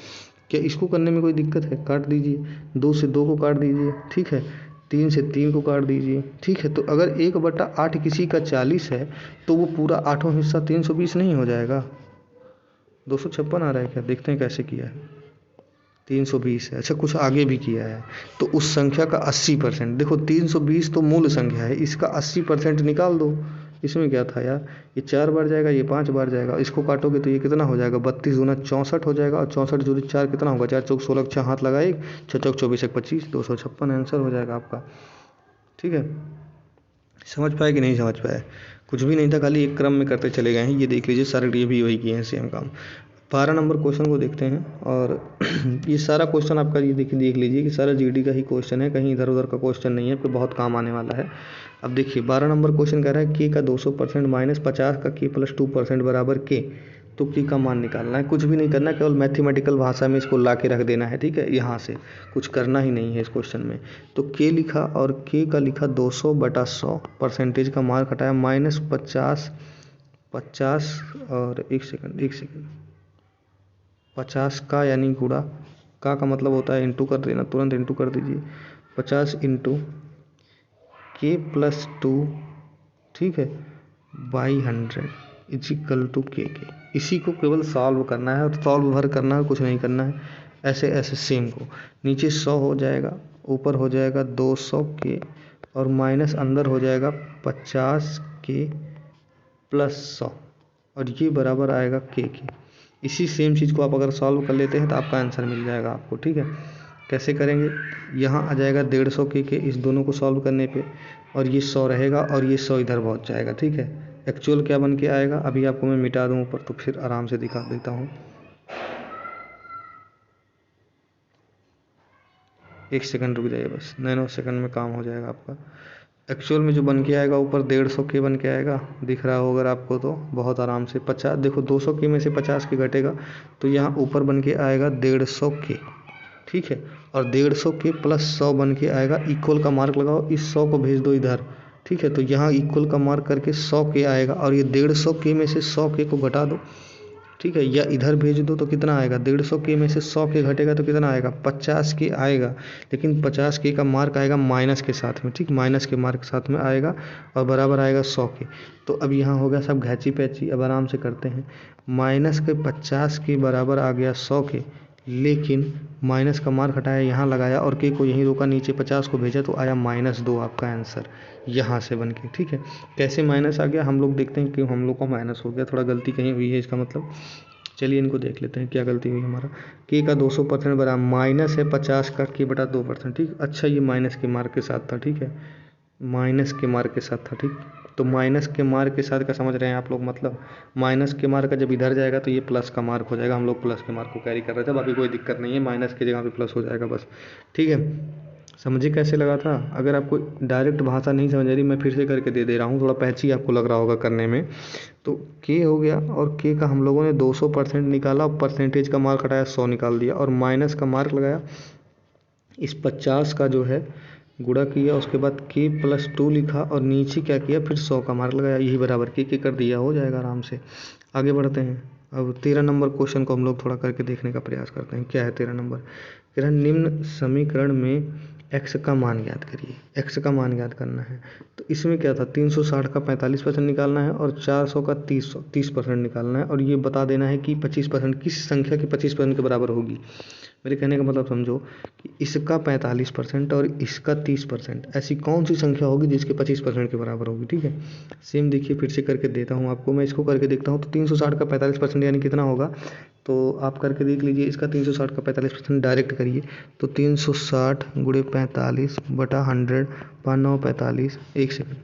क्या इसको करने में कोई दिक्कत है, काट दीजिए, 2 से 2 को काट दीजिए, ठीक है, 3 से 3 को काट दीजिए, ठीक है। तो अगर 1/8 किसी का 40 है, तो वो पूरा 8वां हिस्सा 320 नहीं हो जाएगा, 256 आ रहा है क्या, देखते हैं कैसे किया है, 320 है, अच्छा कुछ आगे भी किया है। तो उस संख्या का 80%, देखो 320 तो मूल संख्या है, इसका 80% निकाल दो। इसमें क्या था यार, ये 4 बार जाएगा, ये 5 बार जाएगा, इसको काटोगे तो ये कितना हो जाएगा, 32 दूना 64 हो जाएगा, और 64 जोड़ी 4 कितना होगा, 4 चौक 16, 6 हाथ लगा 1, 6 चौक 24, 1 25, 256 आंसर हो जाएगा आपका, ठीक है। समझ पाए कि नहीं समझ पाए, कुछ भी नहीं था, खाली एक क्रम में करते चले गए हैं। ये देख लीजिए सारे ये भी वही किए हैं सेम काम। 12 नंबर क्वेश्चन को देखते हैं, और ये सारा क्वेश्चन आपका ये देख लीजिए कि सारा जीडी का ही क्वेश्चन है, कहीं इधर उधर का क्वेश्चन नहीं है, आपको बहुत काम आने वाला है। अब देखिए 12 नंबर क्वेश्चन कह रहा है के का 200% -50 का k + 2% बराबर k। तो के का मान निकालना है, कुछ भी नहीं करना, केवल मैथमेटिकल भाषा में इसको ला के रख देना है, ठीक है। यहाँ से कुछ करना ही नहीं है इस क्वेश्चन में। तो के लिखा और के का लिखा 200/100, परसेंटेज का मार्क हटाया -50 और एक सेकंड 50 का यानी गुणा का मतलब होता है इंटू कर देना, तुरंत इंटू कर दीजिए। 50 इंटू के प्लस 2, ठीक है, बाई 100 इजिकल टू के। इसी को केवल सॉल्व करना है और सॉल्व भर करना है, कुछ नहीं करना है। ऐसे ऐसे सेम को नीचे 100 हो जाएगा, ऊपर हो जाएगा 200 के और माइनस अंदर हो जाएगा 50 के प्लस 100 और ये बराबर आएगा के। इसी सेम चीज़ को आप अगर सॉल्व कर लेते हैं तो आपका आंसर मिल जाएगा आपको, ठीक है। कैसे करेंगे, यहाँ आ जाएगा 150 के इस दोनों को सॉल्व करने पे और ये 100 रहेगा और ये 100 इधर पहुँच जाएगा, ठीक है। एक्चुअल क्या बन के आएगा अभी आपको मैं मिटा दूँ ऊपर तो फिर आराम से दिखा देता हूँ। 1 सेकंड रुक जाइए बस, नैनो सेकंड में काम हो जाएगा आपका। एक्चुअल में जो बन के आएगा ऊपर 150 के बन के आएगा, दिख रहा होगा अगर आपको तो बहुत आराम से। 50 देखो 200 के में से 50 के घटेगा तो यहाँ ऊपर बन के आएगा 150 के, ठीक है। और 150 के प्लस 100 बन के आएगा, इक्वल का मार्क लगाओ, इस 100 को भेज दो इधर, ठीक है। तो यहाँ इक्वल का मार्क करके 100 के आएगा और ये 150 के में से 100 के को घटा दो, ठीक है, या इधर भेज दो तो कितना आएगा, 150 के में से 100 के घटेगा तो कितना आएगा, 50 के आएगा। लेकिन 50 के का मार्क आएगा माइनस के साथ में, ठीक, माइनस के मार्क के साथ में आएगा और बराबर आएगा 100 के। तो अब यहाँ हो गया सब घैची पैची, अब आराम से करते हैं। माइनस के 50 के बराबर आ गया 100 के, लेकिन माइनस का मार्क हटाया, यहाँ लगाया और के को यहीं रोका, नीचे 50 को भेजा तो आया -2 आपका आंसर यहाँ से बन के, ठीक है। कैसे माइनस आ गया हम लोग देखते हैं, क्यों हम लोग का माइनस हो गया, थोड़ा गलती कहीं हुई है इसका मतलब। चलिए इनको देख लेते हैं क्या गलती हुई हमारा। के का 200% बराबर माइनस है 50 का के बटा 2%, ठीक। अच्छा ये माइनस के मार्क के साथ था, ठीक है, माइनस के मार्क के साथ था, ठीक। तो माइनस के मार्क के साथ का समझ रहे हैं आप लोग, मतलब माइनस के मार्क का जब इधर जाएगा तो ये प्लस का मार्क हो जाएगा। हम लोग प्लस के मार्क को कैरी कर रहे थे, बाकी कोई दिक्कत नहीं है, माइनस की जगह पे प्लस हो जाएगा बस, ठीक है। समझिए कैसे लगा था। अगर आपको डायरेक्ट भाषा नहीं समझ आ रही, मैं फिर से करके दे रहा हूँ, थोड़ा पैची आपको लग रहा होगा करने में। तो के हो गया और के का हम लोगों ने 200% निकाला, परसेंटेज का मार्क हटाया 100 निकाल दिया और माइनस का मार्क लगाया, इस 50 का जो है गुणा किया, उसके बाद के प्लस 2 लिखा और नीचे क्या किया, फिर 100 का मार्क लगाया, यही बराबर के कर दिया, हो जाएगा आराम से। आगे बढ़ते हैं। अब 13 नंबर क्वेश्चन को हम लोग थोड़ा करके देखने का प्रयास करते हैं। क्या है 13 नंबर, कह रहा निम्न समीकरण में x का मान ज्ञात करिए। x का मान ज्ञात करना है, तो इसमें क्या था, 360 का 45% निकालना है और 400 का 30% निकालना है और ये बता देना है कि 25% किस संख्या के 25% के बराबर होगी। मेरे कहने का मतलब समझो कि इसका 45% और इसका 30%, ऐसी कौन सी संख्या होगी जिसके 25% के बराबर होगी, ठीक है। सेम देखिए फिर से करके देता हूँ आपको, मैं इसको करके देखता हूँ। तो 360 का 45% यानी कितना होगा, तो आप करके देख लीजिए। इसका 360 का 45% डायरेक्ट करिए, तो 360 × 45 बटा 100, 5 9 45, 1 सेकंड,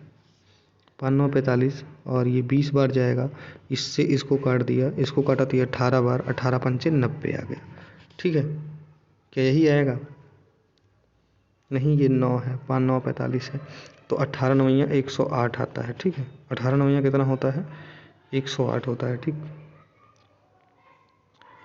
5 9 45 और ये 20 बार जाएगा, इससे इसको काट दिया, इसको काटा तो ये 18 बार, 18 पंचे 90 आ गया, ठीक है। क्या यही आएगा, नहीं ये 9 है, 5 9 45 है, तो 18 9 108 आता है, ठीक है। 18 9 कितना होता है, 108 होता है, ठीक,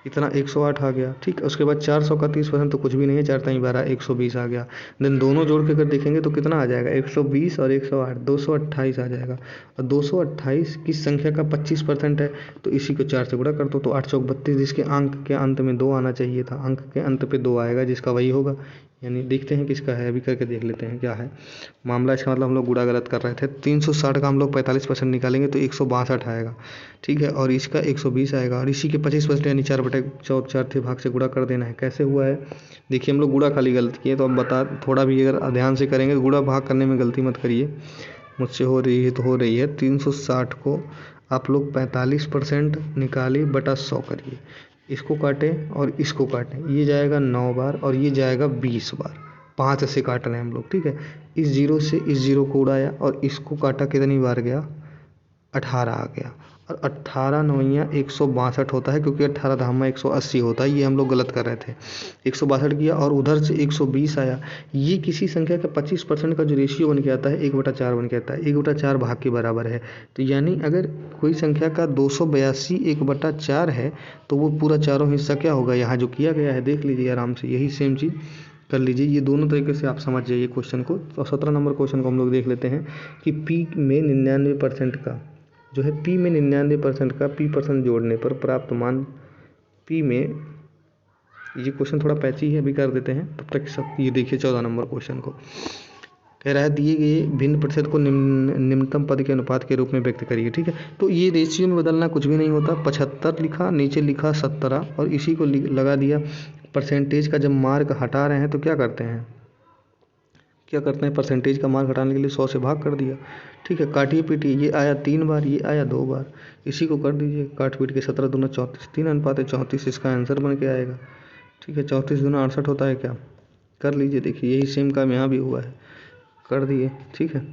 इतना 108 आ गया, ठीक। उसके बाद 400 का 30% तो कुछ भी नहीं है, 4 3 12 120 आ गया। देन दोनों जोड़ के अगर देखेंगे तो कितना आ जाएगा, 120 और 108 228 आ जाएगा। और 228 किस संख्या का 25% है, तो इसी को 4 से गुणा कर दो, तो 8 चौक 32, जिसके अंक के अंत में 2 आना चाहिए था, अंक के अंत पे 2 आएगा, जिसका वही होगा। यानी देखते हैं किसका है, अभी करके देख लेते हैं क्या है मामला। इसका मतलब हम लोग गुणा गलत कर रहे थे। 360 का हम लोग 45% निकालेंगे तो 162 आएगा, ठीक है, और इसका 120 आएगा और इसी के 25% यानी 4/4 भाग से गुणा कर देना है। कैसे हुआ है देखिए, हम लोग गुणा खाली गलत किए, तो अब बता, थोड़ा भी अगर ध्यान से करेंगे तो गुणा भाग करने में गलती मत करिए, मुझसे हो रही है तो हो रही है। 360 को आप लोग 45% निकालिए बटा 100 करिए, इसको काटें और इसको काटें, ये जाएगा 9 बार और ये जाएगा 20 बार, 5 से काट रहे हैं हम लोग, ठीक है। इस जीरो से इस जीरो को उड़ाया और इसको काटा, कितनी बार गया, 18 आ गया। और 18 9 162 होता है, क्योंकि 18 धामा 180 होता है। ये हम लोग गलत कर रहे थे, 162 किया और उधर से 120 आया। ये किसी संख्या का 25% का जो रेशियो बन के आता है 1/4 बन के आता है, 1/4 भाग के बराबर है। तो यानी अगर कोई संख्या का 282 1/4 है तो वो पूरा चारों हिस्सा क्या होगा, यहाँ जो किया गया है देख लीजिए आराम से, यही सेम चीज़ कर लीजिए। ये दोनों तरीके से आप समझ जाइए क्वेश्चन को। और 17 नंबर क्वेश्चन को हम लोग देख लेते हैं कि पी में 99% का जो है, पी में 99% का p% जोड़ने पर प्राप्त मान पी में, ये क्वेश्चन थोड़ा पैची है, अभी कर देते हैं तब तक सब। ये देखिए 14 नंबर क्वेश्चन को कह रहा है दिए गए भिन्न प्रतिशत को निम्नतम पद के अनुपात के रूप में व्यक्त करिए। ठीक है, तो ये रेशियो में बदलना कुछ भी नहीं होता। 75 लिखा, नीचे लिखा 17 और इसी को लगा दिया परसेंटेज का। जब मार्क हटा रहे हैं तो क्या करते हैं, परसेंटेज का मार्क हटाने के लिए 100 से भाग कर दिया। ठीक है, काटिए पीटिए, ये आया 3 बार, ये आया 2 बार, इसी को कर दीजिए काट पीट के। 17 दूना 34, 3:34 इसका आंसर बन के आएगा। ठीक है, 34 दूना 68 होता है क्या, कर लीजिए। देखिए यही सेम काम यहाँ भी हुआ है, कर दिए। ठीक है,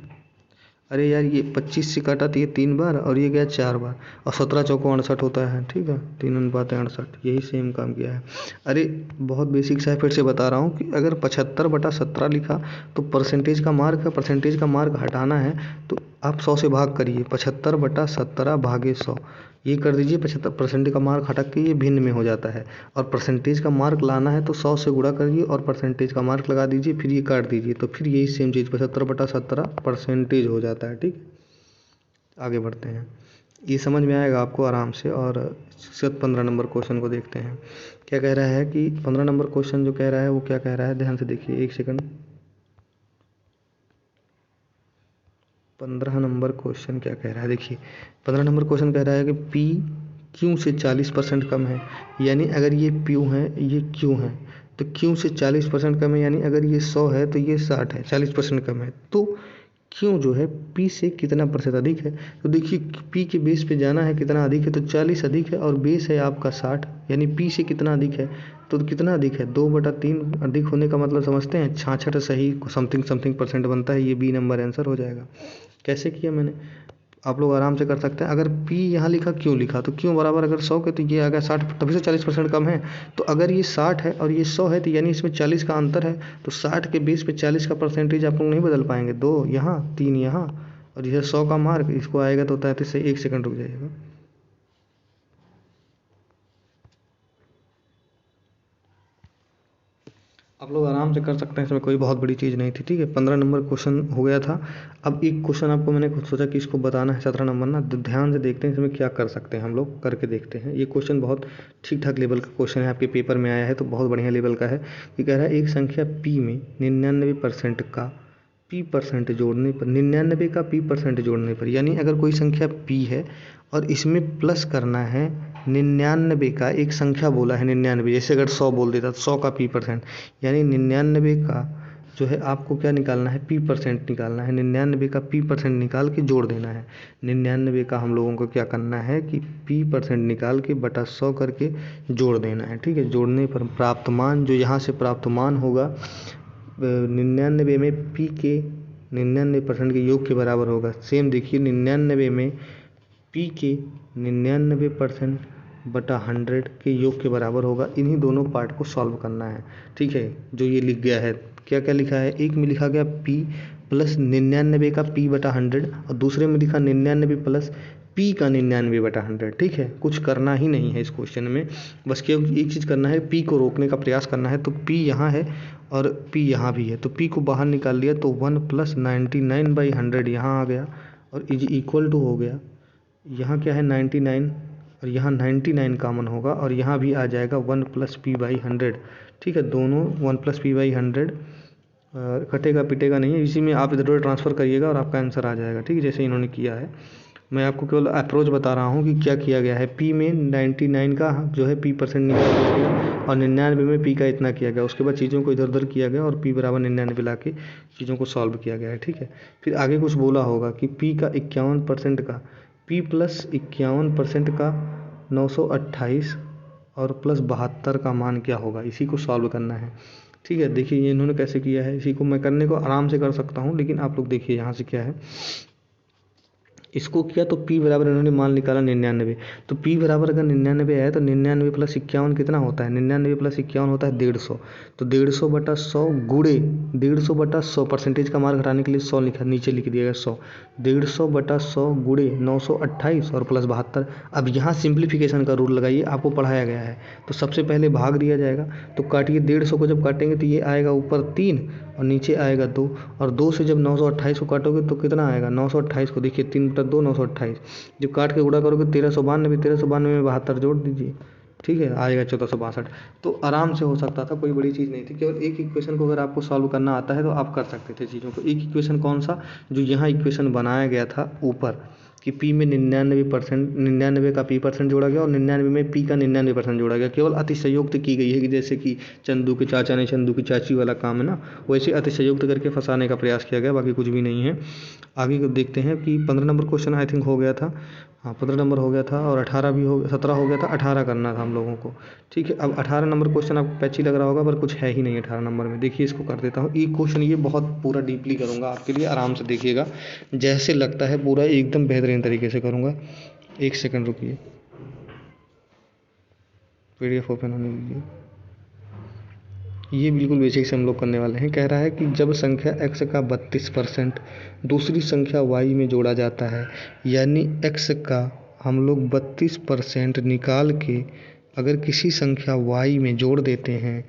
अरे यार ये 25 से काटा तो ये 3 बार और ये गया 4 बार, और 17 चौको 68 होता है। ठीक है, 3:68, यही सेम काम किया है। अरे बहुत बेसिक सा है, फिर से बता रहा हूँ कि अगर 75/17 लिखा तो परसेंटेज का मार्क है, परसेंटेज का मार्क हटाना है तो आप 100 से भाग करिए, 75/17 भागे 100, ये कर दीजिए। 75% का मार्क हटा के ये भिन्न में हो जाता है, और परसेंटेज का मार्क लाना है तो 100 से गुणा करिए और परसेंटेज का मार्क लगा दीजिए, फिर ये काट दीजिए, तो फिर यही सेम चीज़ 75/17 परसेंटेज हो जाता है। ठीक, आगे बढ़ते हैं, ये समझ में आएगा आपको आराम से। और 15 नंबर क्वेश्चन को देखते हैं क्या कह रहा है कि 15 नंबर क्वेश्चन जो कह रहा है वो क्या कह रहा है, ध्यान से देखिए, 1 सेकंड। 15 नंबर क्वेश्चन क्या कह रहा है, देखिए 15 नंबर क्वेश्चन कह रहा है कि पी क्यू से 40% कम है। यानी अगर ये प्यू है, ये क्यू है, तो क्यू से 40% कम है। यानी अगर ये 100 है तो ये 60 है, 40% कम है। तो क्यू जो है पी से कितना प्रतिशत अधिक है। तो देखिए पी के बेस पे जाना है, कितना अधिक है, तो 40 अधिक है, और बेस है आपका 60, यानी पी से कितना अधिक है, तो कितना अधिक है, 2/3 अधिक होने का मतलब समझते हैं, 66 सही समथिंग परसेंट बनता है। ये बी नंबर आंसर हो जाएगा। कैसे किया मैंने, आप लोग आराम से कर सकते हैं। अगर P यहाँ लिखा, क्यों लिखा, तो क्यों बराबर अगर 100 के तो ये आ गया 60, तभी से 40% कम है। तो अगर ये 60 है और ये 100 है तो यानी इसमें 40 का अंतर है। तो 60 के बेस पे 40 का परसेंटेज आप लोग नहीं बदल पाएंगे, 2 यहाँ 3 यहाँ, और यह 100 का मार्क इसको आएगा तो 33 से 1 सेकंड रुक जाइएगा। आप लोग आराम से कर सकते हैं, इसमें कोई बहुत बड़ी चीज़ नहीं थी। ठीक है, 15 नंबर क्वेश्चन हो गया था। अब एक क्वेश्चन आपको मैंने खुद सोचा कि इसको बताना है 17 नंबर ना, तो ध्यान से देखते हैं इसमें क्या कर सकते हैं, हम लोग करके देखते हैं। ये क्वेश्चन बहुत ठीक ठाक लेवल का क्वेश्चन है, आपके पेपर में आया है तो बहुत बढ़िया लेवल का है। ये कह रहा है एक संख्या P में 99% का p% जोड़ने पर, 99 का p% जोड़ने पर, यानी अगर कोई संख्या P है और इसमें प्लस करना है 99 का, एक संख्या बोला है 99, जैसे अगर 100 बोल देता तो 100 का p%, यानी 99 का जो है आपको क्या निकालना है, p% निकालना है। 99 का p% निकाल के जोड़ देना है। 99 का हम लोगों को क्या करना है कि p% निकाल के बटा 100 करके जोड़ देना है। ठीक है, जोड़ने पर प्राप्त मान, जो यहाँ से प्राप्त मान होगा 99 में P के 99% के योग के बराबर होगा। सेम देखिए 99 में P के 99% बटा 100 के योग के बराबर होगा। इन्हीं दोनों पार्ट को सॉल्व करना है। ठीक है, जो ये लिख गया है, क्या क्या लिखा है, एक में लिखा गया P प्लस 99 का P बटा 100, और दूसरे में लिखा 99 प्लस P का 99 बटा 100। ठीक है, कुछ करना ही नहीं है इस क्वेश्चन में, बस केवल एक चीज़ करना है, P को रोकने का प्रयास करना है। तो P यहाँ है और P यहाँ भी है, तो P को बाहर निकाल लिया तो 1 प्लस 99/100 यहाँ आ गया, और इज इक्वल टू हो गया, यहाँ क्या है 99, और यहाँ 99 कॉमन होगा, और यहाँ भी आ जाएगा 1 प्लस p/100। ठीक है, दोनों 1 प्लस p/100 कटेगा पिटेगा नहीं है, इसी में आप इधर उधर ट्रांसफ़र करिएगा और आपका आंसर आ जाएगा। ठीक है, जैसे इन्होंने किया है, मैं आपको केवल अप्रोच बता रहा हूँ कि क्या किया गया है। P में 99 का जो है p% निकाल दिया और 99 में P का इतना किया गया, उसके बाद चीज़ों को इधर उधर किया गया और P बराबर 99 ला के चीज़ों को सॉल्व किया गया है। ठीक है, फिर आगे कुछ बोला होगा कि P का 51% का, P प्लस 51% का 928 और प्लस 72 का मान क्या होगा, इसी को सॉल्व करना है। ठीक है, देखिए ये इन्होंने कैसे किया है, इसी को मैं करने को आराम से कर सकता हूँ, लेकिन आप लोग देखिए यहाँ से क्या है, इसको किया तो p बराबर इन्होंने मान निकाला 99। तो p बराबर अगर 99 है तो 99 प्लस 51 कितना होता है? 99 प्लस 51 होता है 150। तो 150/100 गुणे 150/100, परसेंटेज का मार्क हटाने के लिए 100 लिखा, नीचे लिख दिएगा 100। 150/100 गुणे 928 और प्लस 72। अब यहाँ सिंप्लीफिकेशन का रूल लगाइए, आपको पढ़ाया गया है। तो सबसे पहले भाग दिया जाएगा, तो काटिए 150 को जब काटेंगे तो ये आएगा ऊपर 3 और नीचे आएगा 2, और 2 से जब 928 को काटोगे तो कितना आएगा? 928 को देखिए 3/2 928, जब काट के गुणा करोगे 1392, 1392 में 72 जोड़ दीजिए, ठीक है, आएगा 1462। तो आराम से हो सकता था, कोई बड़ी चीज़ नहीं थी। केवल एक इक्वेशन को अगर आपको सॉल्व करना आता है तो आप कर सकते थे चीज़ों को। एक इक्वेशन कौन सा? जो यहाँ इक्वेशन बनाया गया था ऊपर कि p में 99%, 99 का p% जोड़ा गया और 99 में p का 99% जोड़ा गया। केवल अतिशयोक्त की गई है कि जैसे कि चंदू के चाचा ने चंदू की चाची वाला काम है ना, वैसे अतिशयोक्त करके फंसाने का प्रयास किया गया, बाकी कुछ भी नहीं है। आगे को देखते हैं कि 15 नंबर क्वेश्चन आई थिंक हो गया था। हाँ 15 नंबर हो गया था और 18 भी हो, 17 हो गया था, 18 करना था हम लोगों को। ठीक है, अब 18 नंबर क्वेश्चन आपको पैची लग रहा होगा पर कुछ है ही नहीं 18 नंबर में। देखिए इसको कर देता हूँ, एक क्वेश्चन ये बहुत पूरा डीपली करूँगा आपके लिए, आराम से देखिएगा, जैसे लगता है पूरा एकदम बेहतरीन तरीके से करूँगा। 1 सेकंड रुकिए, PDF ओपन होने दीजिए। ये बिल्कुल बेसिक से हम लोग करने वाले हैं। कह रहा है कि जब संख्या x का 32% दूसरी संख्या y में जोड़ा जाता है, यानी x का हम लोग 32% निकाल के अगर किसी संख्या y में जोड़ देते हैं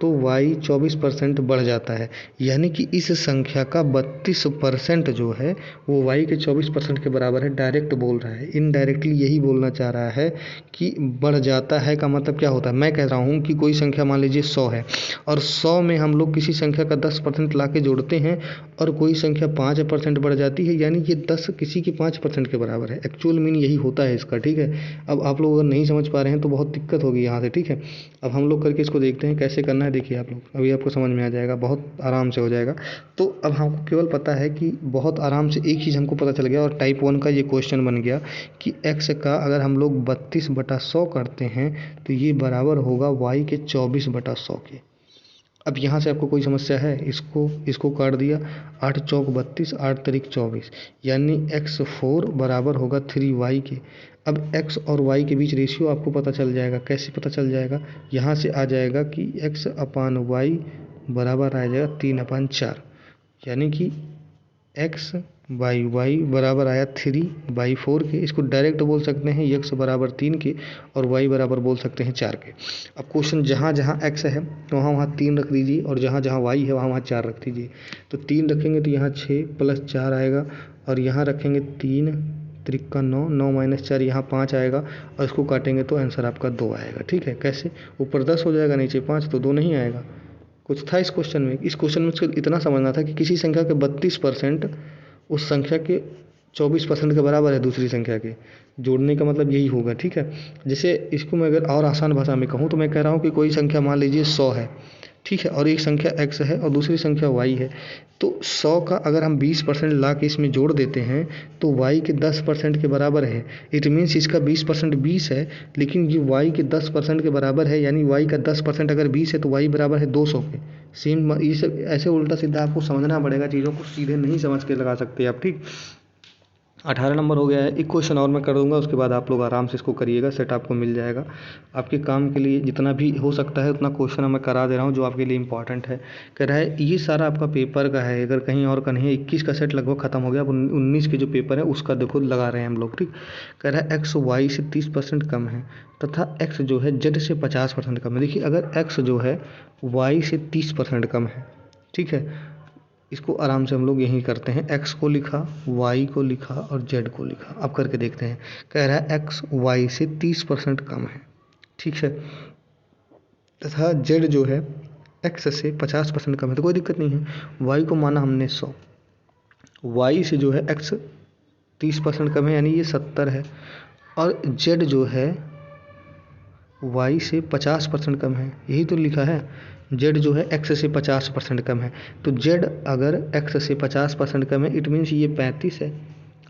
तो y 24% बढ़ जाता है, यानी कि इस संख्या का 32% जो है वो y के 24% के बराबर है। डायरेक्ट बोल रहा है, इनडायरेक्टली यही बोलना चाह रहा है कि बढ़ जाता है का मतलब क्या होता है? मैं कह रहा हूँ कि कोई संख्या मान लीजिए 100 है और 100 में हम लोग किसी संख्या का 10% ला के जोड़ते हैं और कोई संख्या 5% बढ़ जाती है, यानी कि 10 किसी के 5% के बराबर है। एक्चुअल मीन यही होता है इसका, ठीक है। अब आप लोग अगर नहीं समझ पा रहे हैं तो बहुत दिक्कत होगी यहाँ से, ठीक है। अब हम लोग करके इसको देखते हैं कैसे करना है। देखिए आप लोग, अभी आपको समझ में आ जाएगा, बहुत आराम से हो जाएगा। तो अब हमको केवल पता है कि बहुत आराम से एक चीज़ हमको पता चल गया, और टाइप 1 का ये क्वेश्चन बन गया कि x का अगर हम लोग 32/100 करते हैं तो ये बराबर होगा y के 24/100 के। अब यहाँ से आपको कोई समस्या है? इसको काट दिया, 8 चौक 32, 8 तरीक 24, यानी x4 बराबर होगा 3y के। अब x और y के बीच रेशियो आपको पता चल जाएगा। कैसे पता चल जाएगा? यहाँ से आ जाएगा कि x/y बराबर आ जाएगा 3/4, यानी कि x/y बराबर आया 3/4 के। इसको डायरेक्ट बोल सकते हैं x बराबर 3 के और y बराबर बोल सकते हैं 4 के। अब क्वेश्चन जहाँ जहाँ x है तो वहाँ 3 रख दीजिए, और जहाँ जहाँ y है वहाँ 4 रख दीजिए। तो 3 रखेंगे तो यहाँ 6 + 4 आएगा, और यहाँ रखेंगे 3 त्रिक 9, 9 - 4 यहाँ 5 आएगा, और इसको काटेंगे तो आंसर आपका 2 आएगा। ठीक है, कैसे? ऊपर 10 हो जाएगा, नीचे 5, तो 2 नहीं आएगा। कुछ था इस क्वेश्चन में? इस क्वेश्चन में सिर्फ इतना समझना था कि किसी संख्या के 32% उस संख्या के 24% के बराबर है दूसरी संख्या के। जोड़ने का मतलब यही होगा, ठीक है। जैसे इसको मैं अगर और आसान भाषा में कहूँ तो मैं कह रहा हूँ कि कोई संख्या मान लीजिए 100 है, ठीक है, और एक संख्या x है और दूसरी संख्या y है। तो 100 का अगर हम 20% ला के इसमें जोड़ देते हैं तो y के 10% के बराबर है। इट मीन्स इसका 20% 20 है, लेकिन ये y के 10% के बराबर है, यानी y का 10% अगर 20 है तो y बराबर है 200 के। सेम ये सब ऐसे उल्टा सीधा आपको समझना पड़ेगा, चीज़ों को सीधे नहीं समझ के लगा सकते आप, ठीक। 18 नंबर हो गया है। एक क्वेश्चन और मैं कर दूंगा, उसके बाद आप लोग आराम से इसको करिएगा, सेट आपको मिल जाएगा। आपके काम के लिए जितना भी हो सकता है उतना क्वेश्चन मैं करा दे रहा हूँ जो आपके लिए इंपॉर्टेंट है। कह रहा है ये सारा आपका पेपर का है, अगर कहीं और का नहीं है। 21 का सेट लगभग खत्म हो गया, अब 19 के जो पेपर है उसका देखो लगा रहे हैं हम लोग, ठीक। कह रहा है x y से 30% कम है तथा x जो है z से 50% कम है। देखिए अगर x जो है y से 30% कम है, ठीक है, इसको आराम से हम लोग यही करते हैं। x को लिखा, y को लिखा और z को लिखा। अब करके देखते हैं। कह रहा है x y से 30% कम है, ठीक है, तथा z जो है x से 50% कम है, तो कोई दिक्कत नहीं है। y को माना हमने 100, y से जो है x 30% कम है, यानी ये 70 है, और z जो है y से 50% कम है, यही तो लिखा है। z जो है x से 50% कम है, तो z अगर x से 50% कम है, इट मीन्स ये 35 है,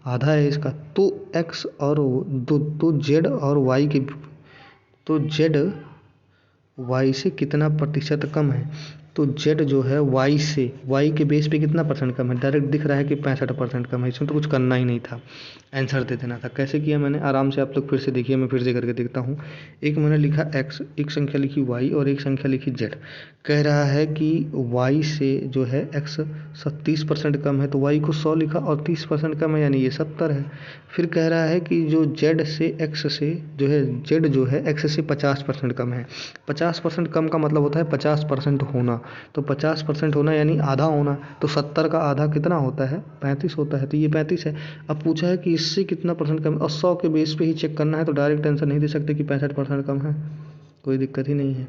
आधा है इसका। तो x और तो z और y के, तो z y से कितना प्रतिशत कम है? तो जेड जो है वाई से, वाई के बेस पे कितना परसेंट कम है, डायरेक्ट दिख रहा है कि 65% कम है, इसमें तो कुछ करना ही नहीं था, आंसर दे देना था। कैसे किया मैंने, आराम से आप लोग फिर से देखिए, मैं फिर से करके देखता हूँ। एक मैंने लिखा एक्स, एक संख्या लिखी वाई और एक संख्या लिखी जेड। कह रहा है कि वाई से जो है एक्स 30% कम है, तो वाई को 100 लिखा और 30% कम है यानी ये 70 है। फिर कह रहा है कि जो जेड से एक्स से जो है, जेड जो है एक्स से 50% कम है। 50% कम का मतलब होता है 50% होना, तो 50% होना यानी आधा होना, तो 70 का आधा कितना होता है, 35 होता है, तो ये 35 है। अब पूछा है कि इससे कितना परसेंट कम है, और 100 के बेस पे ही चेक करना है, तो डायरेक्ट आंसर नहीं दे सकते कि 65% कम है, कोई दिक्कत ही नहीं है।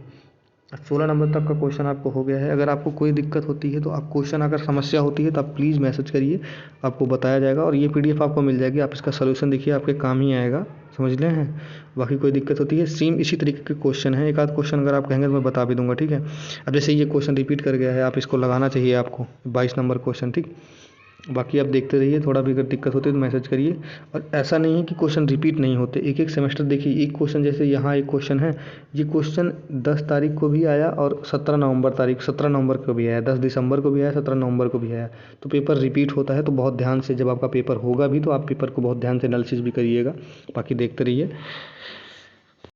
16 नंबर तक का क्वेश्चन आपको हो गया है। अगर आपको कोई दिक्कत होती है तो आप क्वेश्चन, अगर समस्या होती है तो आप प्लीज़ मैसेज करिए, आपको बताया जाएगा, और ये पीडीएफ आपको मिल जाएगी, आप इसका सलूशन देखिए, आपके काम ही आएगा, समझ लें हैं। बाकी कोई दिक्कत होती है, सेम इसी तरीके के क्वेश्चन है, एक आध क्वेश्चन अगर आप कहेंगे तो मैं बता भी दूंगा, ठीक है। अब जैसे ये क्वेश्चन रिपीट कर गया है, आप इसको लगाना चाहिए आपको, 22 नंबर क्वेश्चन, ठीक। बाकी आप देखते रहिए, थोड़ा भी अगर दिक्कत होती है तो मैसेज करिए। और ऐसा नहीं है कि क्वेश्चन रिपीट नहीं होते, एक एक सेमेस्टर देखिए, एक क्वेश्चन, जैसे यहाँ एक क्वेश्चन है, ये क्वेश्चन 10 तारीख को भी आया और 17 नवंबर को भी आया, 10 दिसंबर को भी आया, 17 नवंबर को भी आया। तो पेपर रिपीट होता है, तो बहुत ध्यान से, जब आपका पेपर होगा भी तो आप पेपर को बहुत ध्यान से एनालिसिस भी करिएगा। बाकी देखते रहिए।